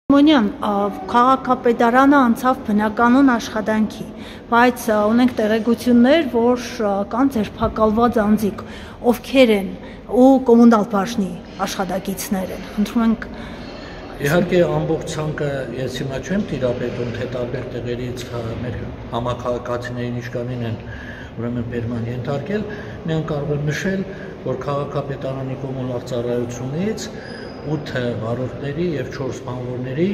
Մոնյան քաղաքապետարանը անցավ բնականոն աշխատանքի, բայց ունենք տեղեկություններ, որ կան ձերբակալված անձիկ, ովքեր են ու կոմունալ բաժնի աշխատակիցներ են, խնդրում ենք։ Իհարկե ամբողջ ցանկը ես հիմա չեմ տիրապետում, թե տարբեր տեղերից մեր համակարգացիներին իշկանին են ուրեմն բերման ենթարկել, միայն կարող եմ նշել, որ քաղաքապետարանի կոմունալ ծառայությունից 8 վարորդների և 4 բանվորների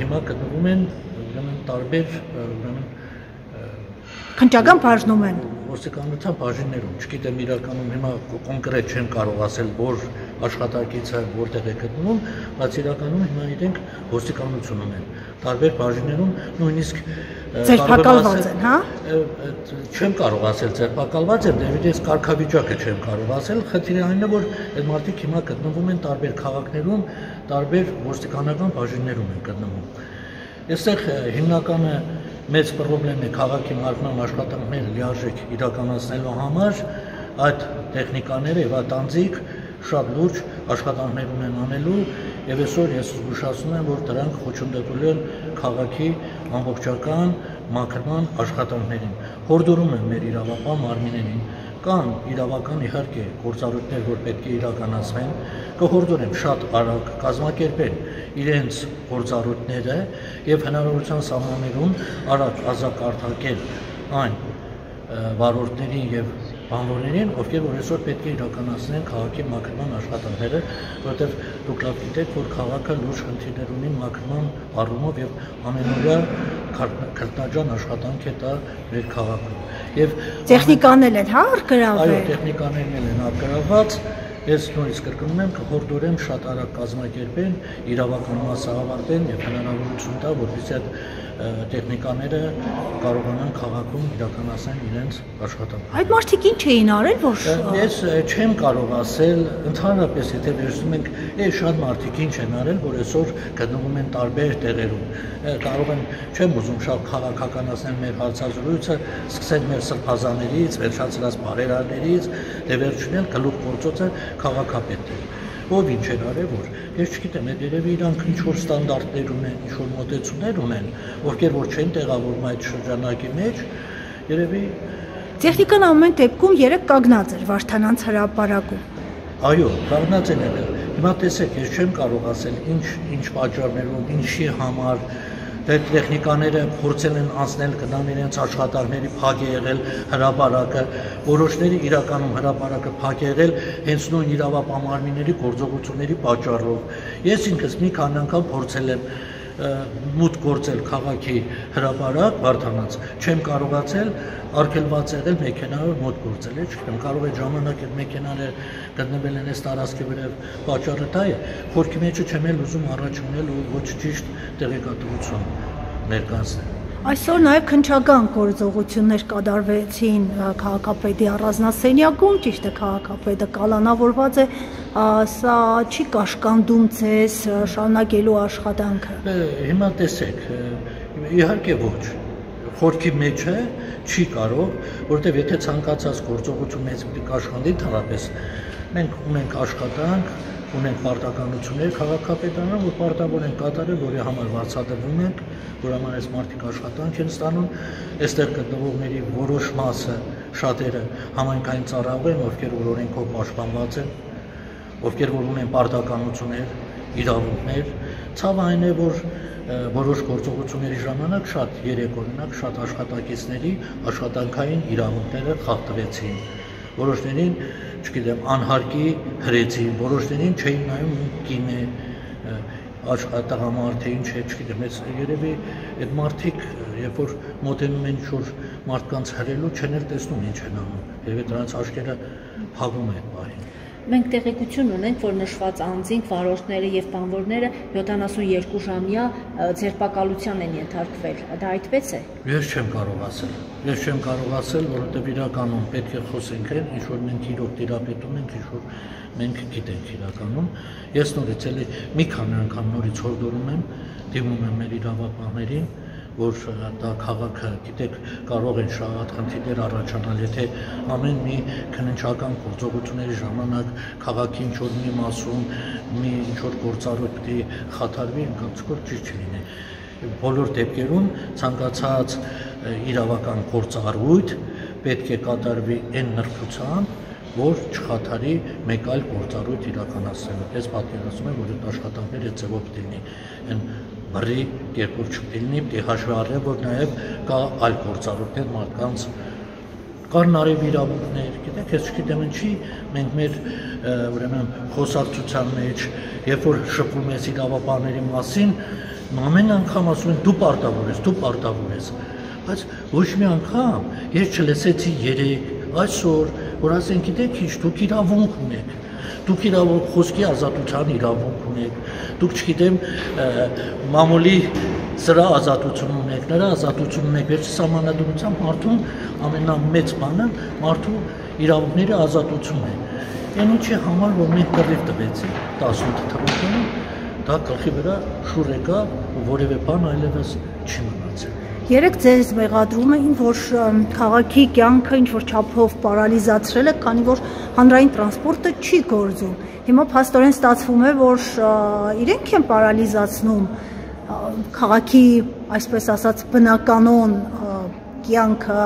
հիմա գտնվում են տարբեր քննչական բաժնում են ոստիկանության բաժիններում, չգիտեմ իրականում հիմա կոնկրետ չեմ կարող ասել, որ աշխատակիցը որտեղ է գտնվում, բայց իրականում հիմա իրենք ոստիկանությունում են, տարբեր բաժիններում նույնիսկ ձերբակալված են, հա? Չեմ կարող ասել ձերբակալված են, դեպի կարգավիճակը չեմ կարող ասել, խնդիրը այն է, որ այդ մարդիկ հիմա գտնվում են տարբեր քաղաքներում, տարբեր ոստիկանական բաժիններում են գտնվում։ Այստեղ հիմնականը մեծ խնդիրն է քաղաքի մարգման աշխատանքները լիարժեք իրականացնելու համար այդ տեխնիկաները եւ այդ անձիկ շատ լուրջ աշխատանքներ ունեն անելու եւ այսօր ես զգուշացնում եմ, որ դրանք խոչընդոտելու են քաղաքի ամբողջական մաքրման աշխատանքներին։ Հորդորում եմ մեր իրավապահ մարմիններին կան իրավական իհարկե գործառույթներ, որ պետք է իրականացվեն, կհորդորեմ շատ արագ կազմակերպել իրենց գործառույթները եւ հնարավորության սահմաններում արագ ազատարտակել այն վարորդներին եւ բանվորներին, ովքեր որ այսօր պետք է իրականացնեն քաղաքի մաքրման աշխատանքները, որովհետեւ դուք լավ գիտեք, որ քաղաքը լուրջ խնդիրներ ունի մաքրման առումով եւ ամենօրյա քրտնաջան աշխատանք է դա մեր քաղաքում։ Եվ տեխնիկաներ են, հա, արգրավել։ Այո, տեխնիկաներն են արգրաված։ Ես նույնիսկ կրկնում եմ, կհորդորեմ շատ արագ կազմակերպեն, իրավական մասը ավարտեն եւ հնարավորություն տա, որպեսզի այդ տեխնիկաները կարողանան քաղաքում իրականացնել իրենց աշխատանքը։ Այդ մարդիկ ինչ էին արել, որ ես չեմ կարող ասել, ընդհանրապես եթե վերցնում ենք, շատ մարդիկ ինչ են արել, որ այսօր գտնվում են տարբեր տեղերում։ Կարող են, չեմ ուզում շատ քաղաքականացնել մեր հարցազրույցը, սկսել մեր սրբազաներից, վերջացրած բարերարներից, դե վերջնել գլուխ գործոցը քաղաքապետը։ Ով ինչ էր արել, որ ես չգիտեմ, այդ երևի իրանք ինչ-որ ստանդարտներ ունեն, ինչ-որ մոտեցումներ ունեն, ովքեր որ չեն տեղավորվում այդ շրջանակի մեջ, երևի տեխնիկան ամեն դեպքում 3 կանգնած էր Վարդանանց հրապարակում։ Այո, կանգնած են եղել։ Հիմա տեսեք, ես չեմ կարող ասել ինչ պատճառներով, ինչի համար տեխնիկաները փորձել են անցնել գնան իրենց աշխատանքների փակ է եղել հրապարակը, որոշների իրականում հրապարակը փակ է եղել հենց նույն իրավապահ մարմինների գործողությունների պատճառով։ Ես ինքս մի քանի անգամ փորձել եմ մուտք գործել քաղաքի հրապարակ Վարդանանց, չեմ կարողացել արգելված եղել մեքենայով մոտ գործել, չգիտեմ, կարող է ժամանակ այդ մեքենաները գտնվել են այս տարածքի վրա, պատճառը դա է, խորքի մեջը չեմ էլ ուզում առաջունել ու ոչ ճիշտ տեղեկատվություն ներկայացնել։ Այսօր նաև քննչական գործողություններ կատարվեցին քաղաքապետի առանձնասենյակում, ճիշտ է քաղաքապետը կալանավորված է, սա չի կաշկանդում ձեզ շարունակելու աշխատանքը։ Հիմա տեսեք, իհարկե ոչ, խորքի մեջը չի կարող, որովհետև եթե ցանկացած գործողություն մեծ պիտի կաշխանդի, ընդհանրապես մենք ունենք աշխատանք, ունենք պարտականություններ քաղաքապետարանը, որ պարտավոր են կատարել, որի համար վարձատրվում ենք, որ համար այս մարդիկ աշխատանք են ստանում, այստեղ գտնվողների որոշ մասը, շատերը համայնքային ծառայող են, ովքեր որ օրենքով պաշտպանված են, ովքեր որ ունեն պարտականություններ, իրավունքներ, ցավը այն է, որ որոշ գործողությունների ժամանակ շատ երեք օրինակ շատ աշխատակիցների աշխատանքային իրավունքները խախտվեցին, որոշներին չգիտեմ, անհարկի հրեցին, որոշներին չէին նայում կին է, տղամարդ է, ինչ է, չգիտեմ, երևի այդ մարդիկ, երբ որ մոտենում են ինչ-որ մարդկանց հրելու, չեն էլ տեսնում ինչ են անում, երևի դրանց աչքերը փակվում է այդ պահին։ Մենք տեղեկություն ունենք, որ նշված անձինք, վարորդները եւ բանվորները 72 ժամյա ձերբակալության են ենթարկվել։ Դա այդպես է։ Ես չեմ կարող ասել, որովհետեւ իրականում պետք է խոսենք այն, ինչ որ մենք իրոք տիրապետում ենք, ինչ որ մենք գիտենք իրականում։ Ես նորից էլի մի քանի անգամ նորից հորդորում եմ, դիմում եմ մեր իրավապահներին, որ դա քաղաքը, գիտեք, կարող են շատ խնդիրներ առաջանալ, եթե ամեն մի քննչական գործողությունների ժամանակ քաղաքի ինչ-որ մի մասում մի ինչ-որ գործառույթ պետք է խաթարվի, ինքնուրույն ճիշտ չլինի։ Բոլոր դեպքերում ցանկացած իրավական գործառույթ պետք է կատարվի այն նրբությամբ, որ չխաթարի մեկ այլ գործառույթ իրականացնելու։ Ես պատկերացնում եմ, որ այդ աշխատանքները ձևով լինի, այն բռի կերպով չլինի, պետք է հաշվի առնել, որ նաև կա այլ գործառույթներ մարդկանց կան նաև իրավունքներ, գիտեք, ես չգիտեմ ինչի, մենք մեր ուրեմն խոսակցության մեջ, երբ որ շփվում ես իրավաբանների մասին, ամեն անգամ ասում են դու պարտավոր ես, բայց ոչ մի անգամ ես չլսեցի երեք, այսօր, որ ասեն, գիտեք ինչ, դուք իրավունք ունեք, դուք խոսքի ազատության իրավունք ունեք, դուք չգիտեմ մամուլի սրա ազատություն ունեք, նրա ազատություն ունեք, վերջի սահմանադրությամբ մարդուն ամենամեծ բանը մարդու իրավունքների ազատությունն է։ Այն ինչի համար, որ մենք կռիվ տվեցինք 18 թվականին, դա գլխի վրա շուռ եկա ու որևէ բան այլևս չի մնացել։ Երեք ձեզ մեղադրում էին, որ քաղաքի կյանքը ինչ-որ չափով պարալիզացրել է, քանի որ հանրային տրանսպորտը չի գործում։ Հիմա փաստորեն ստացվում է, որ իրենք են պարալիզացնում քաղաքի, այսպես ասած, բնականon կյանքը,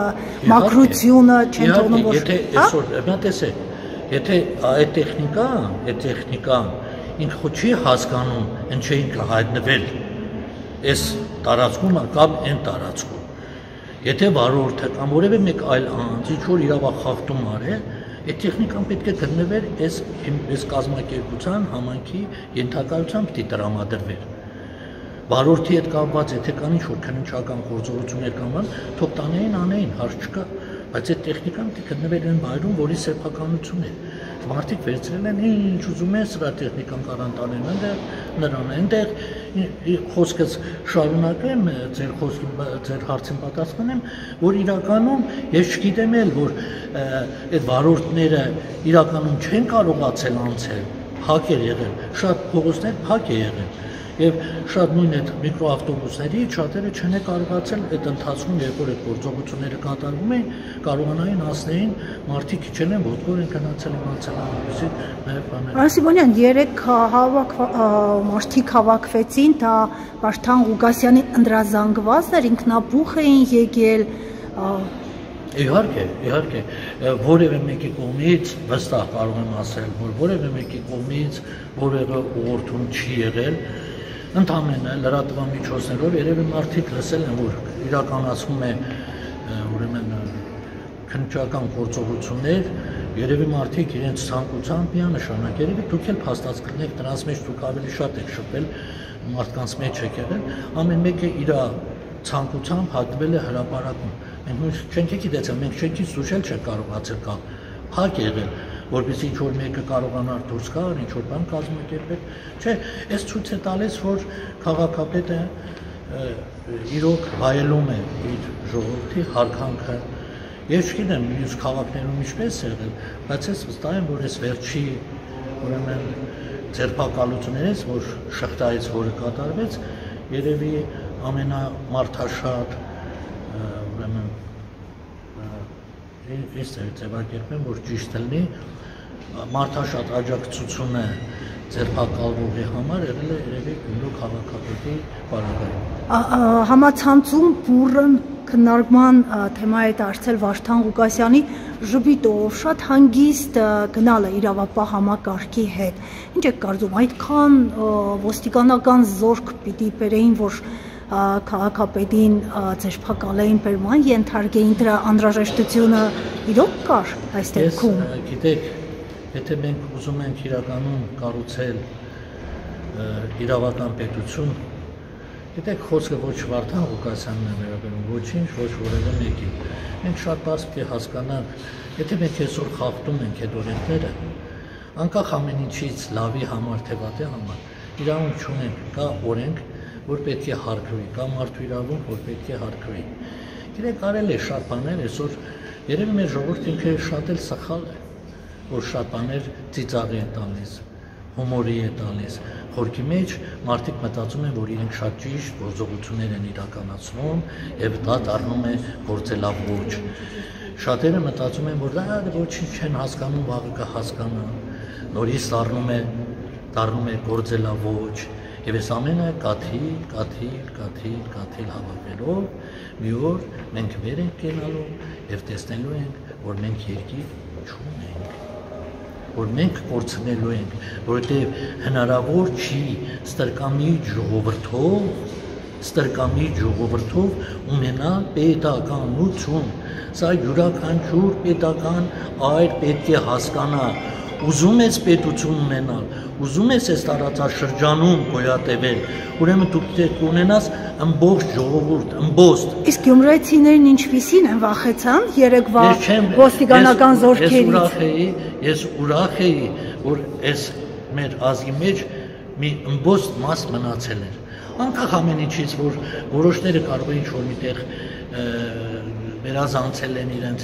մաքրությունը չեն թողնում, որ եթե այդ տեխնիկան ինքը չի հասկանում, ինչ է ինքը հայտնվել այս տարածքում կամ այն տարածքում։ Եթե վարորդը կամ որևէ մեկ այլ անձ ինչ-որ իրավախախտում արել, այդ տեխնիկան պետք է գտնվեր այս կազմակերպության համայնքի ենթակայությամբ պիտի տրամադրվեր։ Վարորդի հետ կապված, եթե կան ինչ-որ քննչական գործողություններ կամ թող տանեին, անեին, հարց չկա, բայց այդ տեխնիկան պիտի գտնվեր այն վայրում, որի սեփականությունն է։ Մարդիկ վերցրել են, ինչ ուզում են, սրա տեխնիկան կարան տանեն նրան այնտեղ, խոսքս շարունակեմ, ձեր հարցին պատասխանեմ, որ իրականում ես չգիտեմ էլ, որ այդ վարորդները իրականում չեն կարողացել անցել, փակ է եղել, շատ փողոցներ փակ է եղել, եւ շատ նույն այդ միկրոավտոբուսների շատերը չեն կարողացել այդ ընթացքում, երբ որ այդ գործողությունները կատարվում էին, կարողանային հասնեին մարդիկ չեն ոտքով են գնացել իմացել այնպեսի նաև բաներ։ Արսիբոնյան, երեք մարդիկ հավաքվեցին, դա Վարդան Ղուկասյանի ընդրազանգվածն էր, ինքնաբուխ էին եկել։ Իհարկե, որևէ մեկի կողմից վստահ կարող եմ ասել, որ որևէ մեկի կողմից որևէ ուղղորդում չի եղել, ընդամենը լրատվամիջոցներով երևի մարդիկ լսել են, որ իրականացվում է ուրեմն քննչական գործողություններ, երևի մարդիկ իրենց ցանկությամբ միանշանակ, երևի դուք էլ փաստած կլինեք, դրանց մեջ դուք ավելի շատ եք շփվել, մարդկանց մեջ եք եղել, ամեն մեկը իր ցանկությամբ հատվել է հրապարակում։ Մենք չենք գիտեցել, մենք չենք զուշել չենք կարողացել գալ, փակ եղել, որպեսզի ինչ-որ մեկը կարողանար դուրս գալ, ինչ-որ բան կազմակերպել։ Չէ, այս ցույց է տալիս, որ քաղաքապետը իրոք վայելում է իր ժողովրդի հարգանքը։ Ես չգիտեմ, մյուս քաղաքներում ինչպես է եղել, բայց ես վստահ եմ, որ այս վերջի ուրեմն ձերբակալություններից, որ շղթայից որը կատարվեց, երևի ամենամարդաշատ ուրեմն ես ձևակերպեմ, որ ճիշտ լինի, մարդաշատ աջակցությունը ձերբակալվողի համար եղել է երևի Գյումրու քաղաքապետի պարագայում։ Համացանցում բուրըն քննարկման թեմա է դարձել Վարդան Ղուկասյանի ժպիտով, շատ հանգիստ գնալը իրավապահ համակարգի հետ։ Ինչ եք կարծում, այդքան ոստիկանական զորք պիտի բերեին, որ քաղաքապետին ձերբակալեին, բերման ենթարկեին, դրա անհրաժեշտությունը իրոք կար այս դեպքում։ Գիտեք, եթե մենք ուզում ենք իրականում կառուցել իրավական պետություն, գիտեք, խոսքը ոչ Վարդան Ղուկասյանն է վերաբերում, ոչինչ, ոչ որևէ մեկին։ Մենք շատ բարձ պետք է հասկանանք, եթե մենք այսօր խախտում ենք այդ օրենքները, անկախ ամեն ինչից լավի համար թե վատի համար, իրավունք չունենք, կա օրենք, որ պետք է հարգվի, կա մարդու իրավունք, որ պետք է հարգվի։ Գիտեք, արել է շատ բաներ, այսօր երևի մեր ժողովուրդը ինքը շատ էլ սխալ է, որ շատ բաներ ծիծաղ են տալիս, հումորի է տալիս։ Խորքի մեջ մարդիկ մտածում են, որ իրենք շատ ճիշտ գործողություններ են իրականացնում եւ դա դառնում է գործելավոճ։ Շատերը մտածում են, որ դա ոչինչ չեն հասկանում, վաղը կհասկանան։ Նորից դառնում է գործելավոճ եւ այս ամենը կաթիլ հավաքելով մի օր մենք վեր ենք կենալու եւ տեսնելու ենք, որ մենք երկիր չունենք, որ մենք կորցնելու ենք, որովհետև հնարավոր չի ստրկամիջ ժողովրդով ունենալ պետականություն։ Սա յուրաքանչյուր պետական այր պետք է հասկանա։ Ուզում ես պետություն ունենալ, ուզում ես այս տարածաշրջանում գոյատևել, ուրեմն դու պետք է ունենաս ամբողջ ժողովուրդ, ըմբոստ։ Իսկ գյումրեցիներն ինչպիսին են, վախեցան երեկվա ոստիկանական զորքերից։ Ես ուրախ էի, որ այս մեր ազգի մեջ մի ըմբոստ մաս մնացել էր։ Անկախ ամեն ինչից, որ որոշները կարող են ինչ-որ միտեղ վերազանցել են իրենց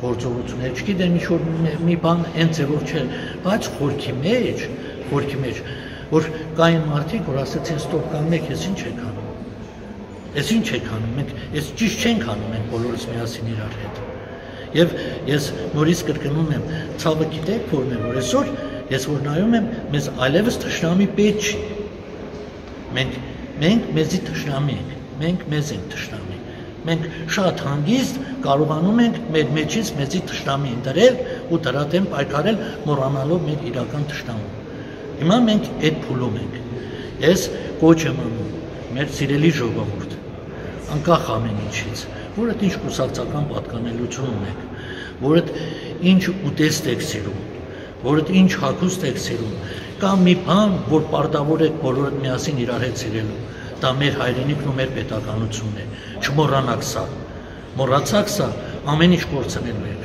գործողություններ, չգիտեմ ինչ-որ մի բան հենց է որ չէ, բայց խորքի մեջ, որ կային մարդիկ, որ ասեցին ստոպ կանգնեք, ես ինչ եք անում, մենք ես ճիշտ չենք անում, մենք բոլորս միասին իրար հետ։ Եվ ես նորից կրկնում եմ, ցավը գիտեք որն է, որ այսօր ես որ նայում եմ, մեզ այլևս թշնամի պետք չի։ Մենք մեզի թշնամի ենք, մենք մեզ ենք թշնամի։ Մենք շատ հանգիստ կարողանում ենք մեր մեջից մեզի թշնամի ընտրել ու դրա դեմ պայքարել, մոռանալով մեր իրական թշնամուն։ Հիմա մենք այդ փուլում ենք։ Ես կոչ եմ անում մեր սիրելի ժողովուրդ, անկախ ամեն ինչից, որը ինչ կուսակցական պատկանելություն ունեք, որը ինչ ուտեստ եք սիրում, որը ինչ հագուստ եք սիրում, կամ մի բան, որ պարտավոր եք բոլորդ միասին իրար հետ սիրելու, դա մեր հայրենիքն ու մեր պետականությունն է, չմոռանաք սա, մոռացաք սա, ամեն ինչ կորցնելու եք։